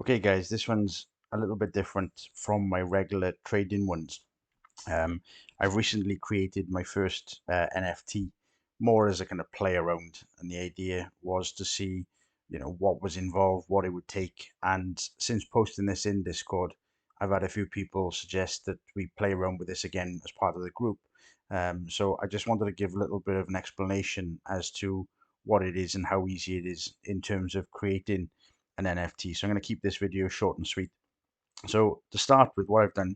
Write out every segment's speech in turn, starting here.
Okay, guys, this one's a little bit different from my regular trading ones. Um, I've recently created my first NFT, more as a kind of play around, and the idea was to see, what was involved, what it would take. And since posting this in Discord, I've had a few people suggest that we play around with this again as part of the group. So I just wanted to give a little bit of an explanation as to what it is and how easy it is in terms of creating an NFT. So I'm going to keep this video short and sweet. So to start with, what I've done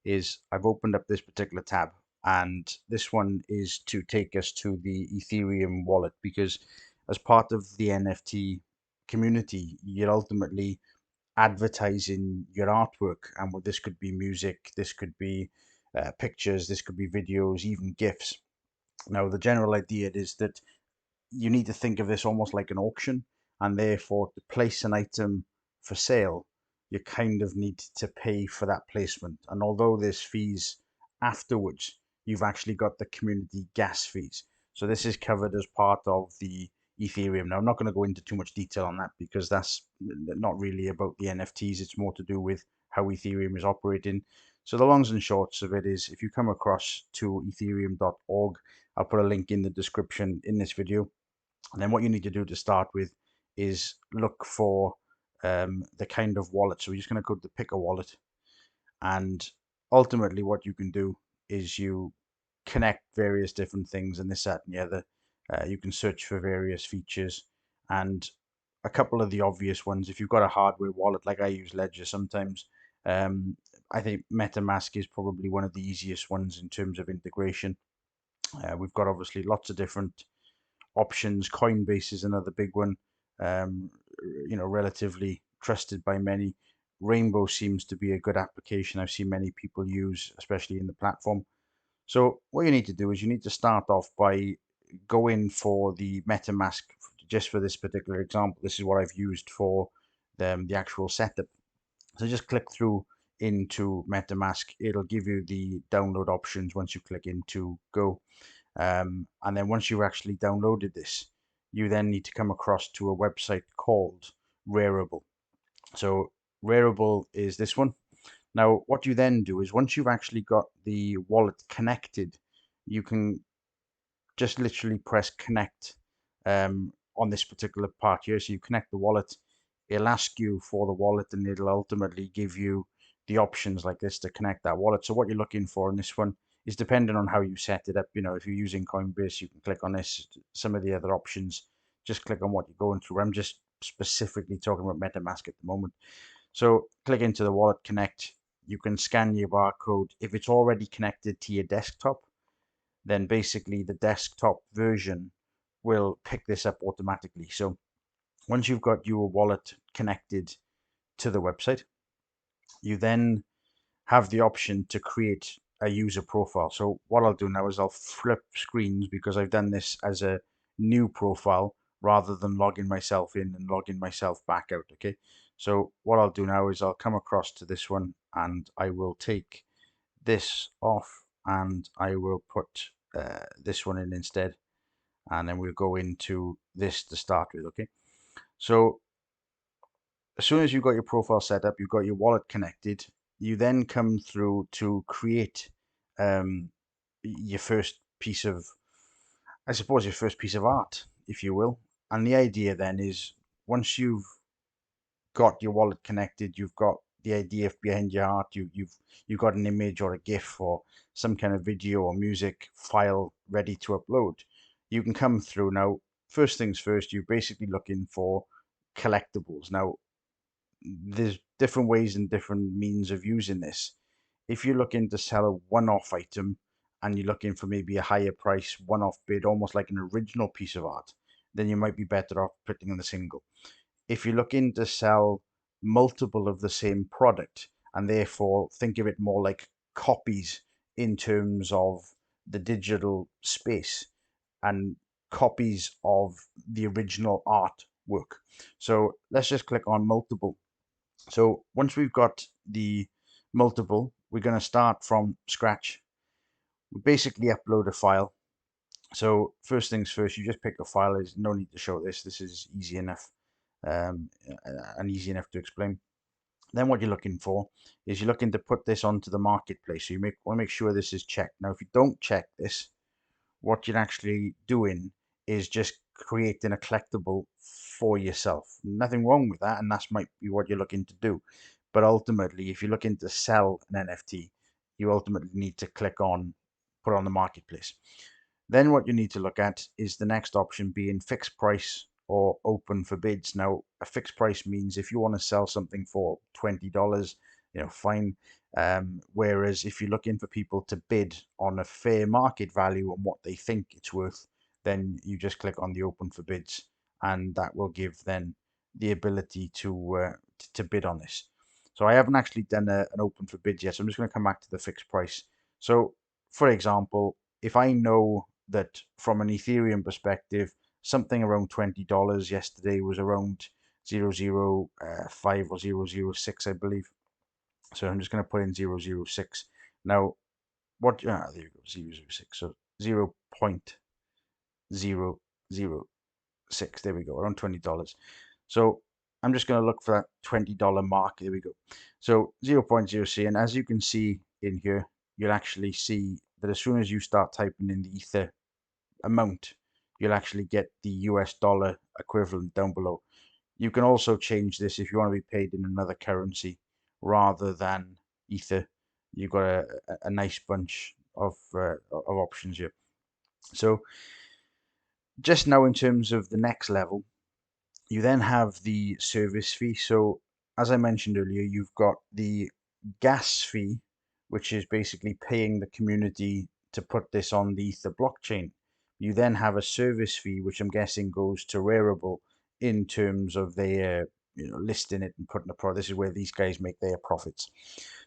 is I've opened up this particular tab, and this one is to take us to the Ethereum wallet, because as part of the NFT community, you're ultimately advertising your artwork. And what this could be music, this could be pictures, this could be videos, even GIFs. Now, the general idea is that you need to think of this almost like an auction, and therefore to place an item for sale, you kind of need to pay for that placement. And although there's fees afterwards, you've actually got the community gas fees. So this is covered as part of the Ethereum. Now, I'm not going to go into too much detail on that because that's not really about the NFTs. It's more to do with how Ethereum is operating. So the longs and shorts of it is, if you come across to ethereum.org, I'll put a link in the description in this video. And then what you need to do to start with is look for the kind of wallet. So we're just going to go to pick a wallet. And ultimately what you can do is you connect various different things and this, that, and the other. You can search for various features, and a couple of the obvious ones. If you've got a hardware wallet, like I use Ledger sometimes, I think MetaMask is probably one of the easiest ones in terms of integration. We've got obviously lots of different options. Coinbase is another big one, um, relatively trusted by many. Rainbow seems to be a good application I've seen many people use, especially in the platform. So what you need to do is you need to start off by going for the MetaMask. Just for this particular example, this is what I've used for the actual setup. So just click through into MetaMask. It'll give you the download options once you click into Go. And then once you've actually downloaded this, you then need to come across to a website called Rarible. So Rarible is this one. Now, what you then do is once you've actually got the wallet connected, you can just literally press connect on this particular part here. So you connect the wallet, it'll ask you for the wallet, and it'll ultimately give you the options like this to connect that wallet. So what you're looking for in this one is depending on how you set it up. If you're using Coinbase, you can click on this. Some of the other options, just click on what you're going through. I'm just specifically talking about MetaMask at the moment. So click into the wallet, connect. You can scan your barcode. If it's already connected to your desktop, then basically the desktop version will pick this up automatically. So once you've got your wallet connected to the website, you then have the option to create a user profile. So what I'll do now is I'll flip screens because I've done this as a new profile rather than logging myself in and logging myself back out. Okay. So what I'll do now is I'll come across to this one, and I will take this off, and I will put this one in instead, and then we'll go into this to start with. Okay, so as soon as you've got your profile set up, you've got your wallet connected, you then come through to create um, your first piece of, I suppose, your first piece of art, if you will. And the idea then is, once you've got your wallet connected, you've got the idea behind your art, you've got an image or a GIF or some kind of video or music file ready to upload. You can come through now. First things first, you're basically looking for collectibles. Now, there's different ways and different means of using this. If you're looking to sell a one-off item and you're looking for maybe a higher price one-off bid, almost like an original piece of art, then you might be better off putting in the single. If you're looking to sell multiple of the same product, and therefore think of it more like copies in terms of the digital space and copies of the original artwork. So let's just click on multiple. So once we've got the multiple, we're going to start from scratch. We basically upload a file. So first things first, you just pick a file. There's no need to show this. This is easy enough and easy enough to explain. Then what you're looking for is you're looking to put this onto the marketplace. So you want to make sure this is checked. Now, if you don't check this, what you're actually doing is just creating a collectible for yourself. Nothing wrong with that, and that might be what you're looking to do. But ultimately, if you're looking to sell an NFT, you ultimately need to click on put on the marketplace. Then what you need to look at is the next option being fixed price or open for bids. Now, a fixed price means if you want to sell something for $20, fine. Whereas if you're looking for people to bid on a fair market value on what they think it's worth, then you just click on the open for bids, and that will give then the ability to bid on this. So I haven't actually done an open for bids yet, so I'm just going to come back to the fixed price. So, for example, if I know that from an Ethereum perspective, something around $20 yesterday was around 0.005 or 0.006, I believe. So I'm just going to put in 0.006. Now, there you go, 0.006. So 0.006. There we go, around $20. So I'm just going to look for that $20 mark. There we go. So 0.0C, and as you can see in here, you'll actually see that as soon as you start typing in the Ether amount, you'll actually get the US dollar equivalent down below. You can also change this if you want to be paid in another currency rather than Ether. You've got a nice bunch of options here. So just now in terms of the next level, you then have the service fee. So as I mentioned earlier, you've got the gas fee, which is basically paying the community to put this on the Ether blockchain. You then have a service fee, which I'm guessing goes to Rarible in terms of their listing it and putting the product. This is where these guys make their profits.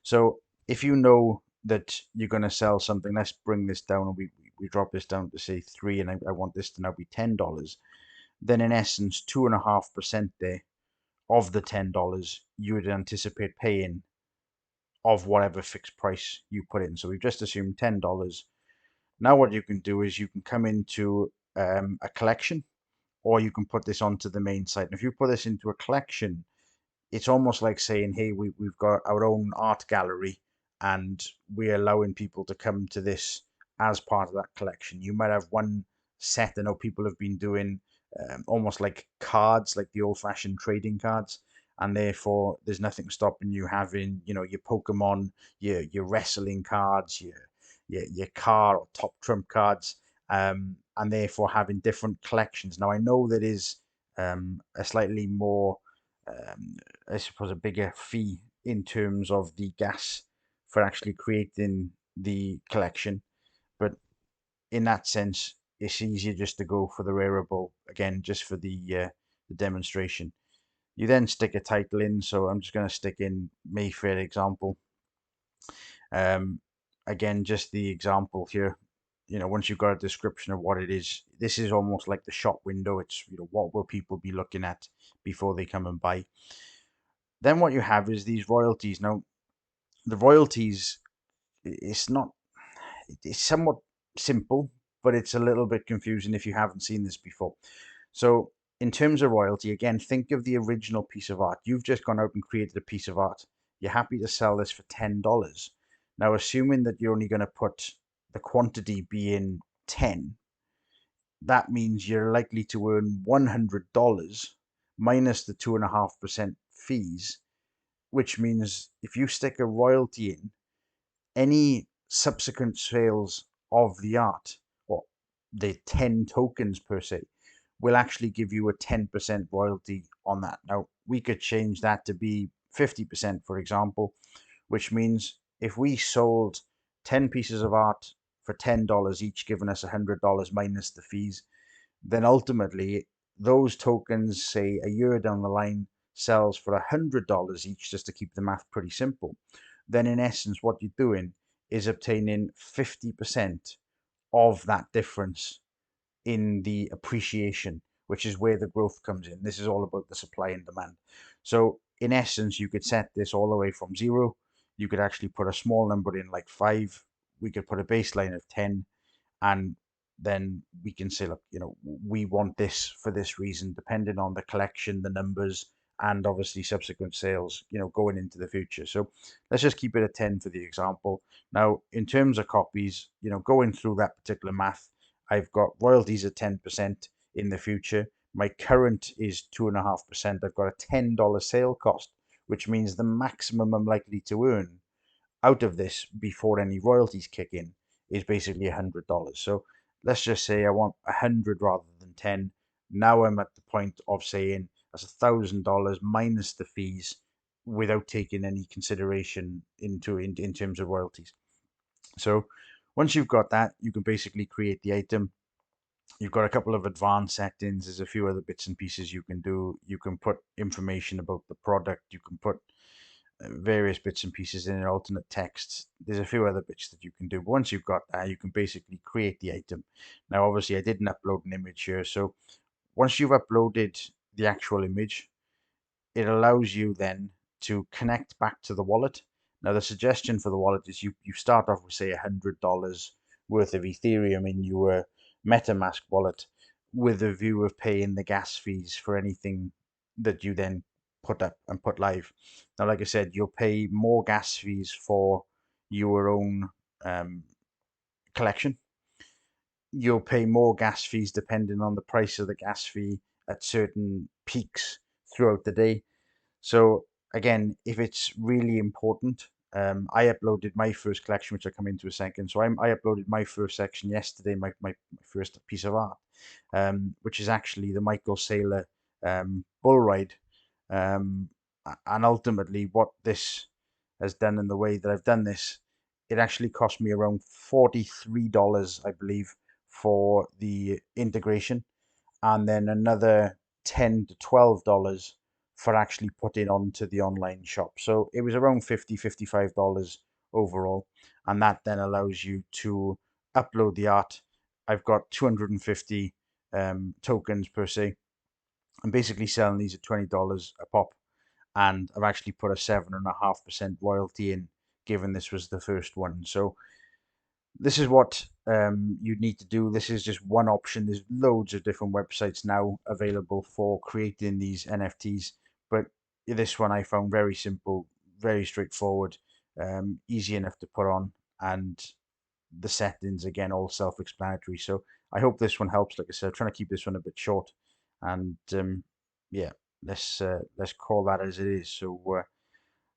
So if you know that you're going to sell something, let's bring this down, and we drop this down to say 3, and I want this to now be $10. Then in essence 2.5% there of the $10 you would anticipate paying of whatever fixed price you put in. So we've just assumed $10. Now what you can do is you can come into a collection, or you can put this onto the main site. And if you put this into a collection, it's almost like saying, hey, we've got our own art gallery and we're allowing people to come to this as part of that collection. You might have one set. I know people have been doing almost like cards, like the old-fashioned trading cards, and therefore there's nothing stopping you having, your Pokemon, your wrestling cards, your car or top trump cards, and therefore having different collections. Now I know that is a slightly more I suppose a bigger fee in terms of the gas for actually creating the collection. But in that sense, it's easier just to go for the Rarible again, just for the demonstration. You then stick a title in, so I'm just going to stick in Mayfair example. Um, Again, just the example here. Once you've got a description of what it is, this is almost like the shop window. It's what will people be looking at before they come and buy. Then what you have is these royalties. Now, the royalties, it's not, it's somewhat simple, but it's a little bit confusing if you haven't seen this before. So in terms of royalty, again, think of the original piece of art. You've just gone out and created a piece of art. You're happy to sell this for $10. Now, assuming that you're only going to put the quantity being 10, that means you're likely to earn $100 minus the 2.5% fees, which means if you stick a royalty in, any subsequent sales of the art, or the 10 tokens per se, will actually give you a 10% royalty on that. Now, we could change that to be 50%, for example, which means if we sold 10 pieces of art for $10 each, giving us $100 minus the fees, then ultimately those tokens, say a year down the line, sells for $100 each, just to keep the math pretty simple. Then in essence, what you're doing is obtaining 50% of that difference in the appreciation, which is where the growth comes in. This is all about the supply and demand. So in essence, you could set this all the way from 0. You could actually put a small number in, like 5. We could put a baseline of 10, and then we can say, look, we want this for this reason, depending on the collection, the numbers, and obviously subsequent sales, going into the future. So let's just keep it at 10 for the example. Now, in terms of copies, going through that particular math, I've got royalties at 10% in the future. My current is 2.5%. I've got a $10 sale cost, which means the maximum I'm likely to earn out of this before any royalties kick in is basically $100. So let's just say I want 100 rather than 10. Now I'm at the point of saying that's $1,000 minus the fees without taking any consideration in terms of royalties. So once you've got that, you can basically create the item. You've got a couple of advanced settings. There's a few other bits and pieces you can do. You can put information about the product. You can put various bits and pieces in an alternate text. There's a few other bits that you can do. But once you've got that, you can basically create the item. Now, obviously, I didn't upload an image here. So once you've uploaded the actual image, it allows you then to connect back to the wallet. Now, the suggestion for the wallet is you start off with, say, $100 worth of Ethereum in your MetaMask wallet with a view of paying the gas fees for anything that you then put up and put live. Now, like I said, you'll pay more gas fees for your own collection. You'll pay more gas fees depending on the price of the gas fee at certain peaks throughout the day. So again, if it's really important, I uploaded my first collection, which I'll come into a second. So I uploaded my first section yesterday, my first piece of art, which is actually the Michael Saylor bull ride. And ultimately, what this has done in the way that I've done this, it actually cost me around $43, I believe, for the integration, and then another $10 to $12 for actually putting onto the online shop. So it was around $55 overall, and that then allows you to upload the art. I've got 250 tokens per se. I'm basically selling these at $20 a pop, and I've actually put a 7.5% royalty in, given this was the first one. So this is what you'd need to do. This is just one option. There's loads of different websites now available for creating these NFTs, but this one I found very simple, very straightforward, easy enough to put on, and the settings again all self-explanatory. So I hope this one helps. Like I said, I'm trying to keep this one a bit short, and yeah, let's call that as it is. So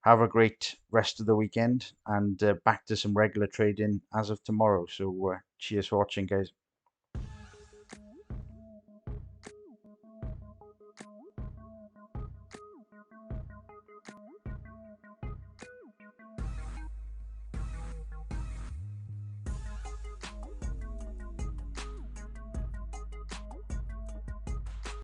have a great rest of the weekend, and back to some regular trading as of tomorrow. So cheers for watching, guys.